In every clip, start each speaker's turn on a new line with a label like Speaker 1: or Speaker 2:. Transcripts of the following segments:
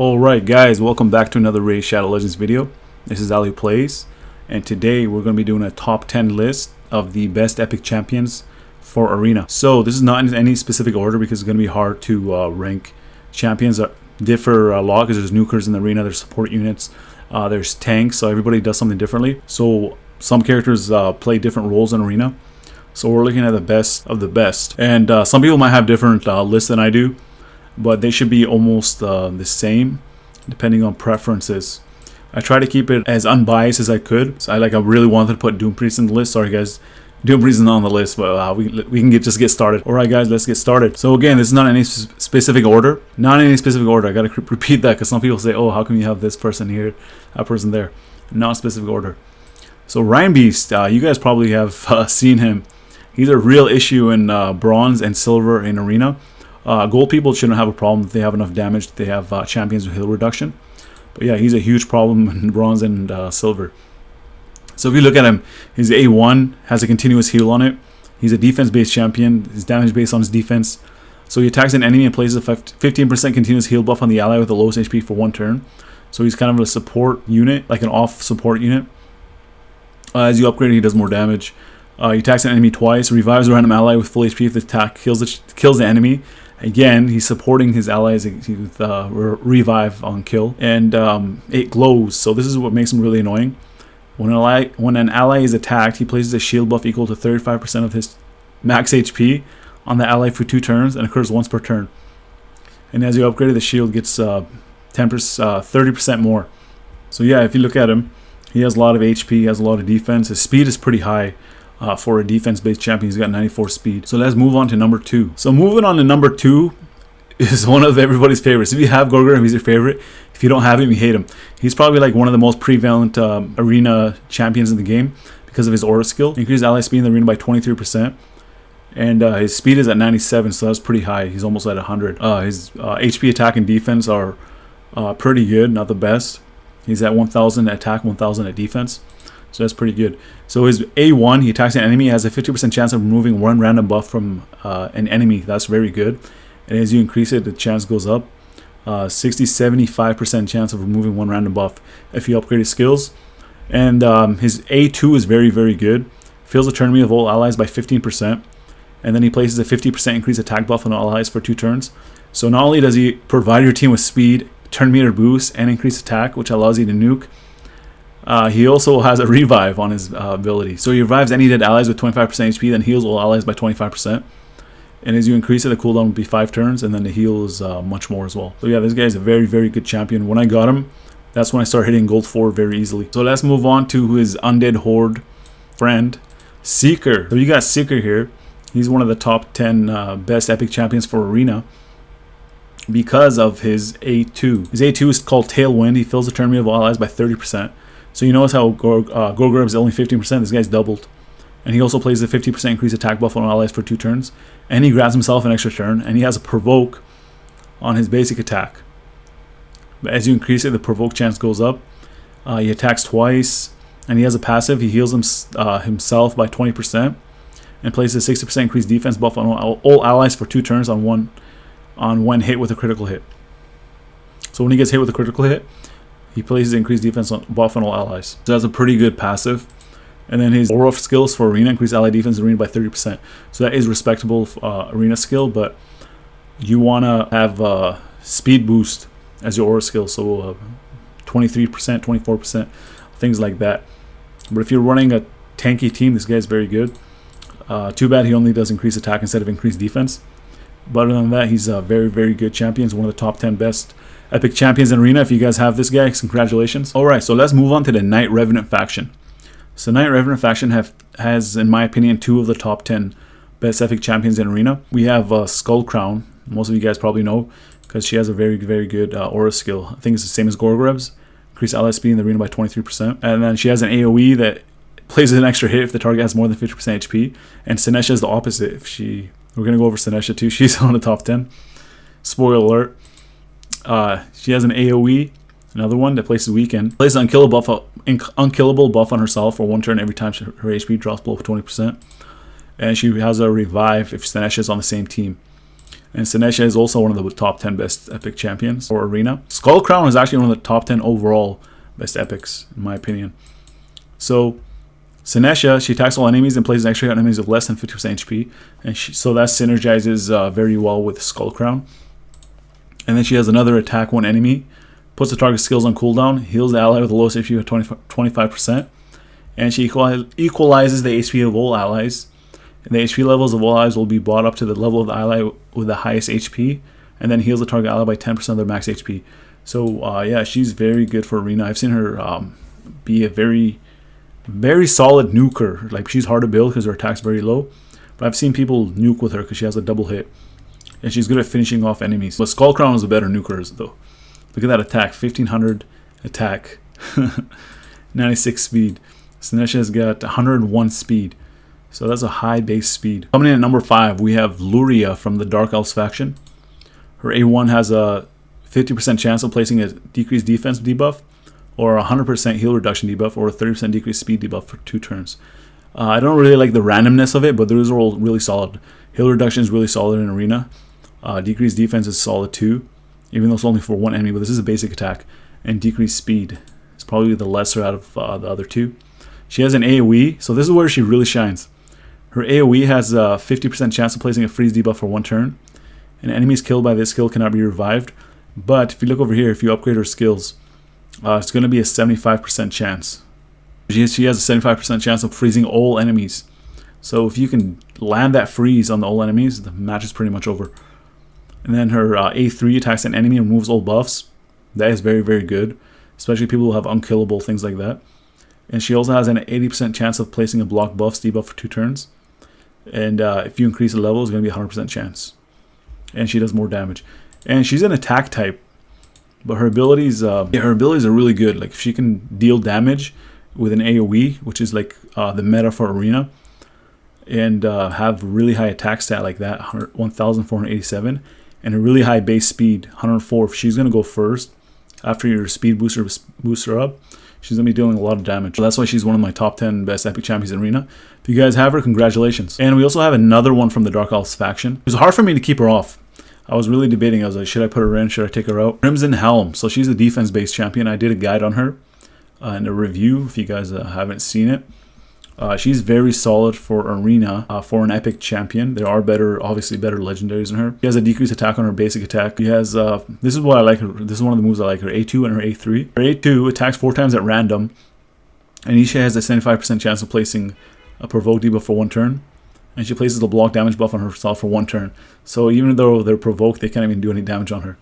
Speaker 1: Alright guys, welcome back to another Raid Shadow Legends video. This is Ali Plays, and today we're going to be doing a top 10 list of the best epic champions for Arena. So this is not in any specific order because it's going to be hard to rank champions that differ a lot because there's nukers in the arena, there's support units, there's tanks, so everybody does something differently. So some characters play different roles in Arena. So we're looking at the best of the best. And some people might have different lists than I do, but they should be almost the same depending on preferences. I try to keep it as unbiased as I could. So I really wanted to put Doom Priest in the list. Sorry guys, Doom Priest is not on the list, but we can just get started. Alright guys, let's get started. So again, this is not in any specific order. Not in any specific order. I gotta repeat that because some people say, oh, how come you have this person here, that person there? Not specific order. So Ryan Beast, you guys probably have seen him. He's a real issue in bronze and silver in Arena. Gold people shouldn't have a problem if they have enough damage. They have champions with heal reduction. But yeah, he's a huge problem in bronze and silver. So if you look at him, his A1 has a continuous heal on it. He's a defense-based champion. His damage based on his defense. So he attacks an enemy and places a 15% continuous heal buff on the ally with the lowest HP for one turn. So he's kind of a support unit, like an off support unit. As you upgrade, he does more damage. He attacks an enemy twice, revives a random ally with full HP if the attack kills the enemy. Again, he's supporting his allies with revive on kill, and it glows. So this is what makes him really annoying. When an ally is attacked, he places a shield buff equal to 35% of his max HP on the ally for 2 turns and occurs once per turn. And as you upgrade, the shield gets 30% more. So yeah, if you look at him, he has a lot of HP, he has a lot of defense. His speed is pretty high. For a defense-based champion, he's got 94 speed. So let's move on to number 2. So moving on to number 2 is one of everybody's favorites. If you have Gorgor, he's your favorite. If you don't have him, you hate him. He's probably like one of the most prevalent arena champions in the game because of his aura skill. Increased ally speed in the arena by 23%. And his speed is at 97, so that's pretty high. He's almost at 100. His HP attack and defense are pretty good, not the best. He's at 1,000 attack, 1,000 at defense. So that's pretty good. So his A1, he attacks an enemy, has a 50% chance of removing one random buff from an enemy. That's very good. And as you increase it, the chance goes up. 60-75% chance of removing one random buff if you upgrade his skills. And his A2 is very, very good. Fills the turn meter of all allies by 15%. And then he places a 50% increased attack buff on all allies for 2 turns. So not only does he provide your team with speed, turn meter boost, and increased attack, which allows you to nuke, he also has a revive on his ability. So he revives any dead allies with 25% HP, then heals all allies by 25%. And as you increase it, the cooldown will be 5 turns, and then the heal is much more as well. So yeah, this guy is a very, very good champion. When I got him, that's when I started hitting gold 4 very easily. So let's move on to his undead horde friend, Seeker. So you got Seeker here. He's one of the top 10 best epic champions for Arena because of his A2. His A2 is called Tailwind. He fills the turn meter of all allies by 30%. So you notice how Gorgor is only 15%, this guy's doubled. And he also plays a 50% increased attack buff on allies for 2 turns. And he grabs himself an extra turn, and he has a provoke on his basic attack. But as you increase it, the provoke chance goes up. He attacks twice, and he has a passive. He heals himself by 20%, and places a 60% increased defense buff on all allies for 2 turns on when hit with a critical hit. So when he gets hit with a critical hit, he places increased defense buff on all allies. So that's a pretty good passive. And then his aura skills for arena increase ally defense in arena by 30%. So that is respectable arena skill, but you want to have speed boost as your aura skill. So 23%, 24%, things like that. But if you're running a tanky team, this guy's very good. Too bad he only does increased attack instead of increased defense. But other than that, he's a very, very good champion. He's one of the top 10 best epic champions in Arena. If you guys have this guy, congratulations. Alright, so let's move on to the Knight Revenant faction. So Knight Revenant faction has, in my opinion, 2 of the top 10 best epic champions in Arena. We have Skullcrusher. Most of you guys probably know because she has a very, very good aura skill. I think it's the same as Gorgorev's. Increase ally speed in the arena by 23%. And then she has an AoE that places an extra hit if the target has more than 50% HP. And Sinesha is the opposite. We're going to go over Sinesha too. She's on the top 10. Spoiler alert. She has an AoE, another one that places weaken. Places an unkillable buff on herself for 1 turn every time her HP drops below 20%. And she has a revive if Sinesha is on the same team. And Senesha is also one of the top 10 best epic champions for Arena. Skullcrusher is actually one of the top 10 overall best epics, in my opinion. So, Senesha, she attacks all enemies and places extra enemies with less than 50% HP. And so that synergizes very well with Skullcrusher. And then she has another attack one enemy, puts the target skills on cooldown, heals the ally with the lowest HP of 25%. And she equalizes the HP of all allies. And the HP levels of all allies will be brought up to the level of the ally with the highest HP, and then heals the target ally by 10% of their max HP. So yeah, she's very good for Arena. I've seen her be a very solid nuker. Like, she's hard to build because her attack's very low, but I've seen people nuke with her because she has a double hit, and she's good at finishing off enemies. But Skullcrusher is a better nuker though. Look at that attack, 1500 attack, 96 speed. Senesha's got 101 speed. So that's a high base speed. Coming in at number 5, we have Lauria from the Dark Elves faction. Her A1 has a 50% chance of placing a decreased defense debuff, or a 100% heal reduction debuff, or a 30% decreased speed debuff for 2 turns. I don't really like the randomness of it, but those are all really solid. Heal reduction is really solid in Arena. Decreased defense is solid too, even though it's only for one enemy, but this is a basic attack. And decreased speed is probably the lesser out of the other two. She has an AoE, so this is where she really shines. Her AoE has a 50% chance of placing a freeze debuff for 1 turn, and enemies killed by this skill cannot be revived. But if you look over here, if you upgrade her skills, it's going to be a 75% chance. She has a 75% chance of freezing all enemies. So if you can land that freeze on the all enemies, the match is pretty much over. And then her A3 attacks an enemy and removes all buffs. That is very, very good, especially people who have unkillable, things like that. And she also has an 80% chance of placing a block buffs debuff for 2 turns. And if you increase the level, it's going to be a 100% chance. And she does more damage. And she's an attack type, but her abilities, are really good. Like, if she can deal damage with an AoE, which is like the meta for Arena, and have really high attack stat like that, 1,487, and a really high base speed, 104. If she's going to go first after your speed boosts her up, she's going to be dealing a lot of damage. So that's why she's one of my top 10 best epic champions in Arena. If you guys have her, congratulations. And we also have another one from the Dark Elves faction. It was hard for me to keep her off. I was really debating. I was like, should I put her in? Should I take her out? Crimson Helm. So she's a defense-based champion. I did a guide on her in a review, if you guys haven't seen it. She's very solid for Arena for an epic champion. There are obviously better legendaries than her. She has a decreased attack on her basic attack. She has, this is what I like her. This is one of the moves I like, her A2 and her A3. Her A2 attacks 4 times at random, and each has a 75% chance of placing a provoke debuff for 1 turn. And she places the block damage buff on herself for 1 turn. So even though they're provoked, they can't even do any damage on her.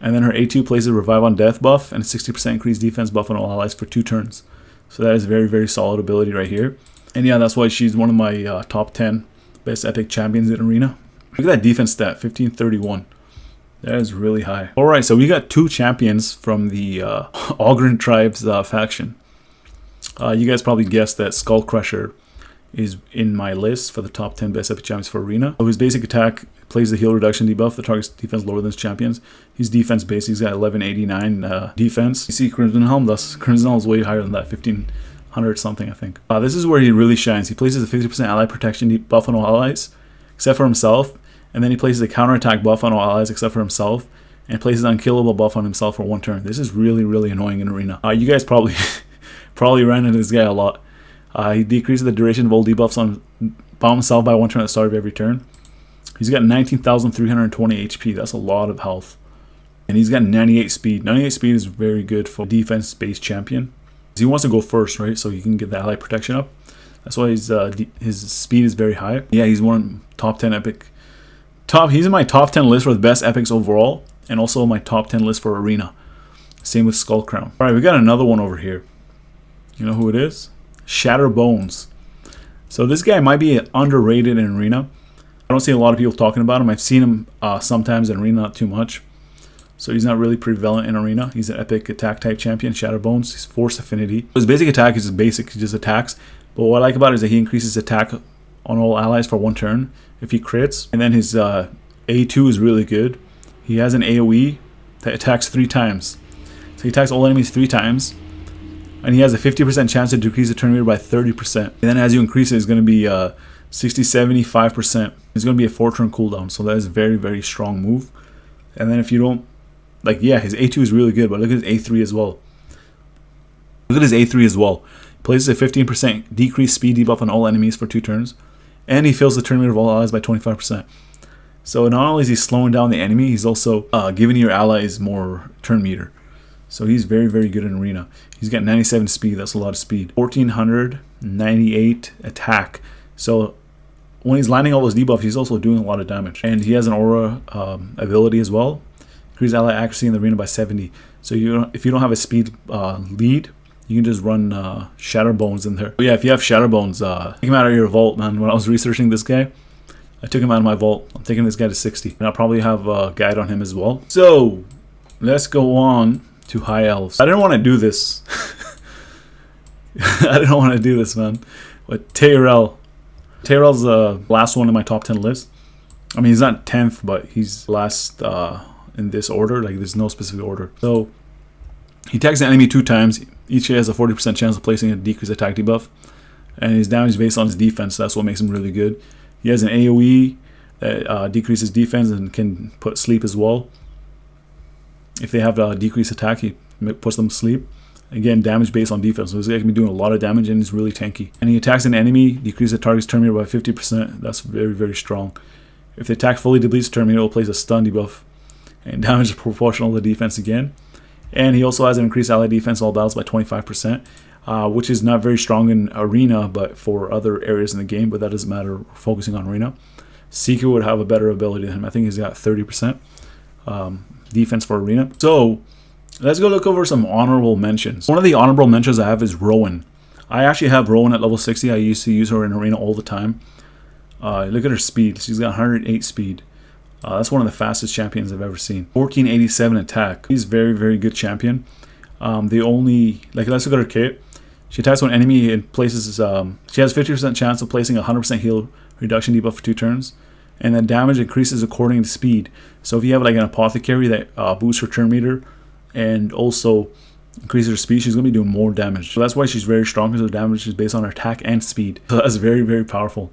Speaker 1: And then her A2 places a revive on death buff and a 60% increased defense buff on all allies for 2 turns. So that is very, very solid ability right here. And yeah, that's why she's one of my top 10 best epic champions in Arena. Look at that defense stat, 1531. That is really high. Alright, so we got 2 champions from the Ogryn Tribes faction. You guys probably guessed that Skullcrusher is in my list for the top 10 best epic champions for Arena. So his basic attack plays the heal reduction debuff. The target's defense lower than his champions. He's defense based. He's got 1189 defense. You see Crimson Helm, thus Crimson Helm is way higher than that, 1500 something, I think. This is where he really shines. He places a 50% ally protection buff on all allies except for himself, and then he places a counterattack buff on all allies except for himself, and places an unkillable buff on himself for 1 turn. This is really, really annoying in Arena. You guys probably ran into this guy a lot. He decreases the duration of all debuffs on himself by 1 turn at the start of every turn. He's got 19,320 HP. That's a lot of health. And he's got 98 speed. 98 speed is very good for a defense-based champion. He wants to go first, right? So he can get the ally protection up. That's why his speed is very high. Yeah, he's one top 10 epic. He's in my top 10 list for the best epics overall, and also my top 10 list for Arena. Same with Skullcrusher. All right, we got another one over here. You know who it is? Shatterbones. So this guy might be underrated in Arena. I don't see a lot of people talking about him. I've seen him sometimes in Arena, not too much. So he's not really prevalent in Arena. He's an epic attack type champion, Shatterbones. He's Force Affinity. His basic attack is just basic, he just attacks. But what I like about it is that he increases attack on all allies for 1 turn if he crits. And then his A2 is really good. He has an AoE that attacks 3 times. So he attacks all enemies 3 times. And he has a 50% chance to decrease the turn meter by 30%. And then as you increase it, it's going to be 60, 75%. It's going to be a 4-turn cooldown, so that is a very, very strong move. And then if you don't, like, yeah, his A2 is really good, but look at his A3 as well. Look at his A3 as well. He places a 15% decreased speed debuff on all enemies for 2 turns, and he fills the turn meter of all allies by 25%. So not only is he slowing down the enemy, he's also giving your allies more turn meter. So he's very, very good in arena. He's got 97 speed, that's a lot of speed. 1498 attack. So when he's landing all those debuffs, he's also doing a lot of damage. And he has an aura ability as well. Increase ally accuracy in the arena by 70. So if you don't have a speed lead, you can just run Shatterbones in there. But yeah, if you have Shatterbones, take him out of your vault, man. When I was researching this guy, I took him out of my vault. I'm taking this guy to 60. And I'll probably have a guide on him as well. So let's go on to High Elves. I didn't want to do this. I didn't want to do this, man. But Tyrell. Tyrell's the last one in my top 10 list. I mean, he's not 10th, but he's last in this order. Like, there's no specific order. So he attacks the enemy 2 times. Each hit has a 40% chance of placing a decreased attack debuff. And his damage is based on his defense. So that's what makes him really good. He has an AoE that decreases defense and can put sleep as well. If they have a decreased attack, he puts them to sleep. Again, damage based on defense. So this guy can be doing a lot of damage and he's really tanky. And he attacks an enemy, decreases the target's turn meter by 50%. That's very, very strong. If the attack fully depletes turn meter, it will place a stun debuff. And damage is proportional to defense again. And he also has an increased ally defense in all battles by 25%. Which is not very strong in arena, but for other areas in the game. But that doesn't matter. We're focusing on arena. Seeker would have a better ability than him. I think he's got 30% defense for arena. So let's go look over some honorable mentions. One of the honorable mentions I have is Rowan. I actually have Rowan at level 60. I used to use her in arena all the time. Look at her speed. She's got 108 speed. That's one of the fastest champions I've ever seen. 1487 attack. He's very, very good champion. Let's look at her kit. She attacks one enemy and places, she has 50% chance of placing a 100% heal reduction debuff for 2 turns. And then damage increases according to speed. So if you have like an apothecary that boosts her turn meter and also increases her speed, she's going to be doing more damage. So that's why she's very strong, because her damage is based on her attack and speed. So that's very, very powerful.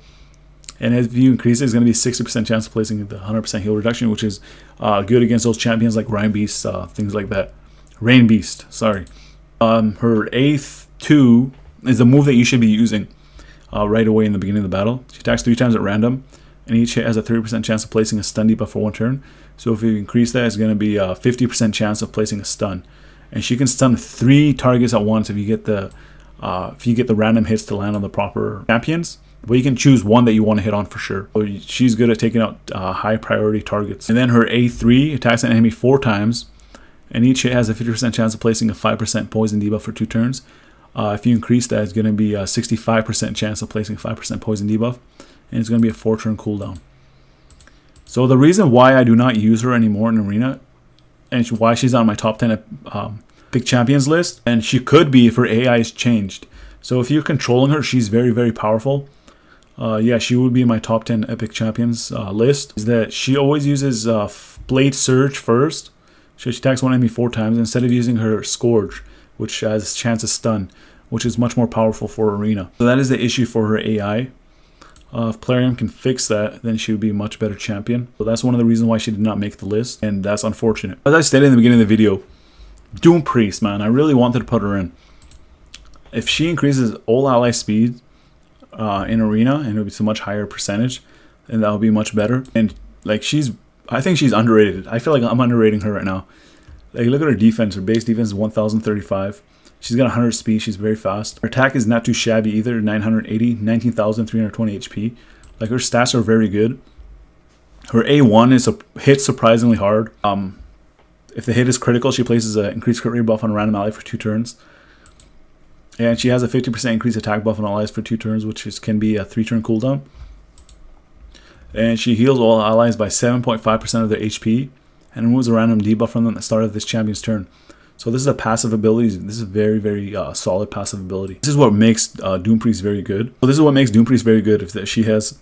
Speaker 1: And if you increase it, it's going to be 60% chance of placing the 100% heal reduction, which is good against those champions like Rain Beast, things like that. Rain Beast, sorry. Her A2 is the move that you should be using right away in the beginning of the battle. She attacks 3 times at random, and each hit has a 30% chance of placing a stun debuff for 1 turn. So if you increase that, it's going to be a 50% chance of placing a stun. And she can stun 3 targets at once if you get the random hits to land on the proper champions. But you can choose one that you want to hit on for sure. So she's good at taking out high priority targets. And then her A3 attacks an enemy 4 times, and each hit has a 50% chance of placing a 5% poison debuff for 2 turns. If you increase that, it's going to be a 65% chance of placing a 5% poison debuff, and it's going to be a 4-turn cooldown. So the reason why I do not use her anymore in arena, and why she's on my top 10 pick champions list, and she could be if her AI is changed. So if you're controlling her, she's very, very powerful. Yeah, she would be in my top 10 epic champions list. Is that she always uses Blade Surge first. So she attacks one enemy 4 times instead of using her Scourge, which has chance of stun, which is much more powerful for arena. So that is the issue for her AI. If Plarium can fix that, then she would be a much better champion. So that's one of the reasons why she did not make the list, and that's unfortunate. As I stated in the beginning of the video, Doom Priest, man, I really wanted to put her in. If she increases all ally speed in arena, and it'll be so much higher percentage, and that'll be much better. And like I think she's underrated. I feel like I'm underrating her right now. Like, look at her defense. Her base defense is 1035. She's got 100 speed. She's very fast. Her attack is not too shabby either. 980, 19,320 HP. Like, her stats are very good. Her A1 is hits surprisingly hard. If the hit is critical, she places an increased crit rate buff on a random ally for 2 turns. And she has a 50% increased attack buff on all allies for 2 turns, which can be a 3-turn cooldown. And she heals all allies by 7.5% of their HP, and removes a random debuff from them at the start of this champion's turn. So this is a passive ability. This is a very, very solid passive ability. This is what makes Doom Priest very good. So this is what makes Doom Priest very good. If she has,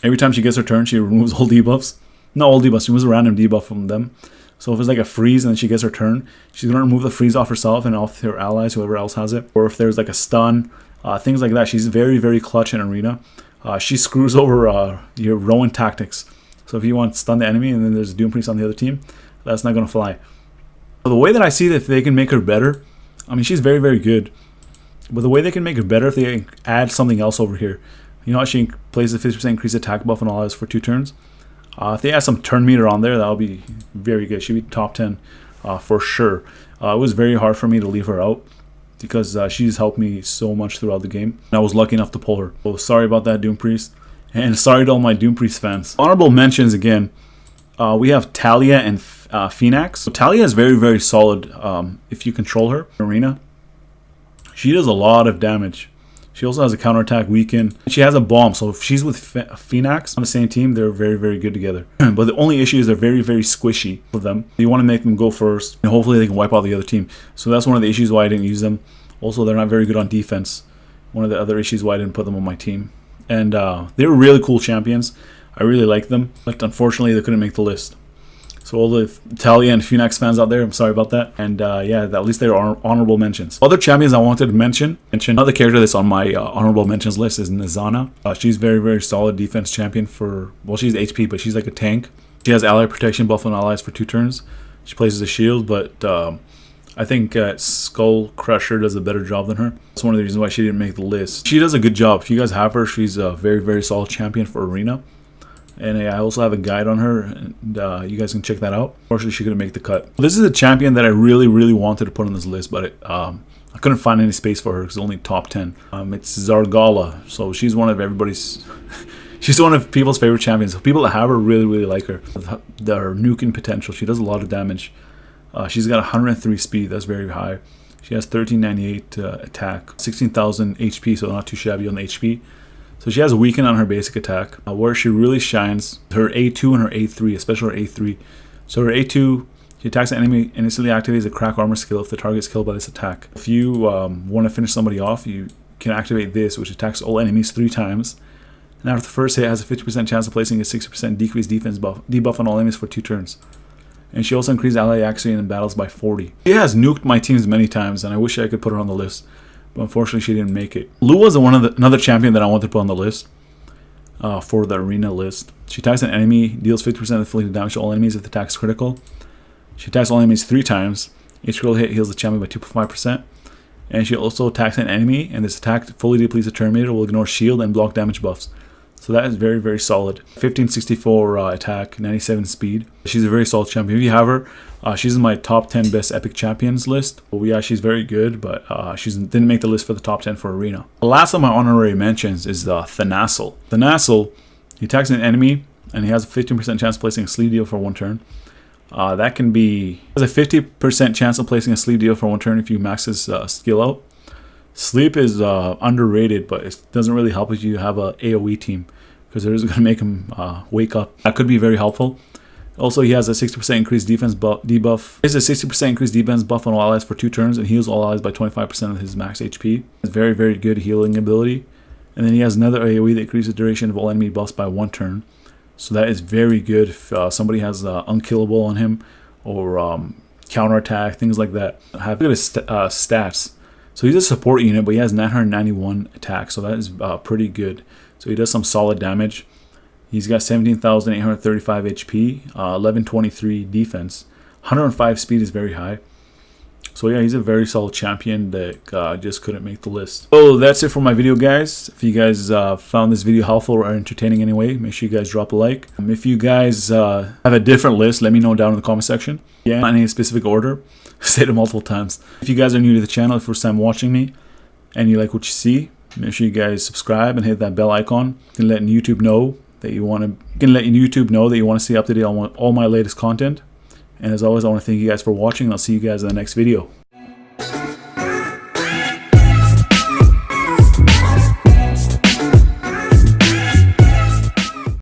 Speaker 1: every time she gets her turn, she removes all debuffs. Not all debuffs, she removes a random debuff from them. So if it's like a freeze and then she gets her turn, she's going to remove the freeze off herself and off her allies, whoever else has it. Or if there's like a stun, things like that. She's very, very clutch in arena. she screws over your Rowan tactics. So if you want to stun the enemy and then there's a Doom Priest on the other team, that's not going to fly. So the way that I see that they can make her better, I mean, she's very, very good. But the way they can make her better, if they add something else over here. You know how she plays a 50% increased attack buff and all that for 2 turns? If they add some turn meter on there, that'll be very good. She'd be top 10 for sure. It was very hard for me to leave her out because she's helped me so much throughout the game. And I was lucky enough to pull her. So sorry about that, Doom Priest. And sorry to all my Doom Priest fans. Honorable mentions again. We have Talia and Phoenix. So Talia is very, very solid if you control her in arena. She does a lot of damage. She also has a counterattack weaken. She has a bomb, so if she's with Phoenix on the same team, they're very, very good together. But the only issue is they're very, very squishy for them. You want to make them go first, and hopefully they can wipe out the other team. So that's one of the issues why I didn't use them. Also, they're not very good on defense. One of the other issues why I didn't put them on my team. And they were really cool champions. I really like them, but unfortunately they couldn't make the list. So all the Talia and Phoenix fans out there, I'm sorry about that. And yeah, at least they are honorable mentions. Other champions I wanted to mention another character that's on my honorable mentions list is Nitsana. She's very, very solid defense champion for, well, she's HP, but she's like a tank. She has ally protection buff on allies for 2 turns. She plays as a shield, but I think Skullcrusher does a better job than her. That's one of the reasons why she didn't make the list. She does a good job. If you guys have her, she's a very, very solid champion for arena. And I also have a guide on her, and you guys can check that out. Unfortunately, she couldn't make the cut. This is a champion that I really, really wanted to put on this list, but I couldn't find any space for her because it's only top 10. It's Zargala, so she's one of everybody's... she's one of people's favorite champions. So people that have her really, really like her. Her nuking potential. She does a lot of damage. She's got 103 speed. That's very high. She has 1398 attack, 16,000 HP, so not too shabby on the HP. So she has a weaken on her basic attack. Where she really shines, her A2 and her A3, especially her A3. So her A2, she attacks an enemy and instantly activates a crack armor skill if the target is killed by this attack. If you want to finish somebody off, you can activate this, which attacks all enemies 3 times. And after the first hit, it has a 50% chance of placing a 60% decreased defense debuff on all enemies for 2 turns. And she also increased ally accuracy in battles by 40. She has nuked my teams many times, and I wish I could put her on the list. But unfortunately, she didn't make it. Lua is another champion that I wanted to put on the list for the arena list. She attacks an enemy, deals 50% inflicted damage to all enemies if the attack is critical. She attacks all enemies 3 times. Each critical hit heals the champion by 2.5%. And she also attacks an enemy, and this attack fully depletes the turn meter, will ignore shield and block damage buffs. So that is very, very solid. 1564 attack, 97 speed. She's a very solid champion. If you have her, she's in my top 10 best epic champions list. Well, yeah, she's very good, but she didn't make the list for the top 10 for arena. The last of my honorary mentions is Thanassel. Thanassel, he attacks an enemy, and he has a 15% chance of placing a sleeve deal for 1 turn. That can be... has a 50% chance of placing a sleeve deal for 1 turn if you max his skill out. Sleep is underrated, but it doesn't really help if you have a AoE team, because it is going to make him wake up. That could be very helpful. Also, he has a 60% increased defense debuff. He has a 60% increased defense buff on all allies for 2 turns and heals all allies by 25% of his max HP. It's very, very good healing ability. And then he has another AoE that increases the duration of all enemy buffs by 1 turn. So that is very good if somebody has unkillable on him or counterattack, things like that. Have good stats. So he's a support unit, but he has 991 attack, so that is pretty good. So he does some solid damage. He's got 17,835 HP, 1123 defense, 105 speed is very high. So yeah, he's a very solid champion that just couldn't make the list. So that's it for my video, guys. If you guys found this video helpful or entertaining anyway, make sure you guys drop a like. If you guys have a different list, let me know down in the comment section. Yeah, not in any specific order. Said it multiple times. If you guys are new to the channel, first time watching me, and you like what you see, make sure you guys subscribe and hit that bell icon. You can let YouTube know that you want to stay up to date on all my latest content. And as always, I want to thank you guys for watching, and I'll see you guys in the next video.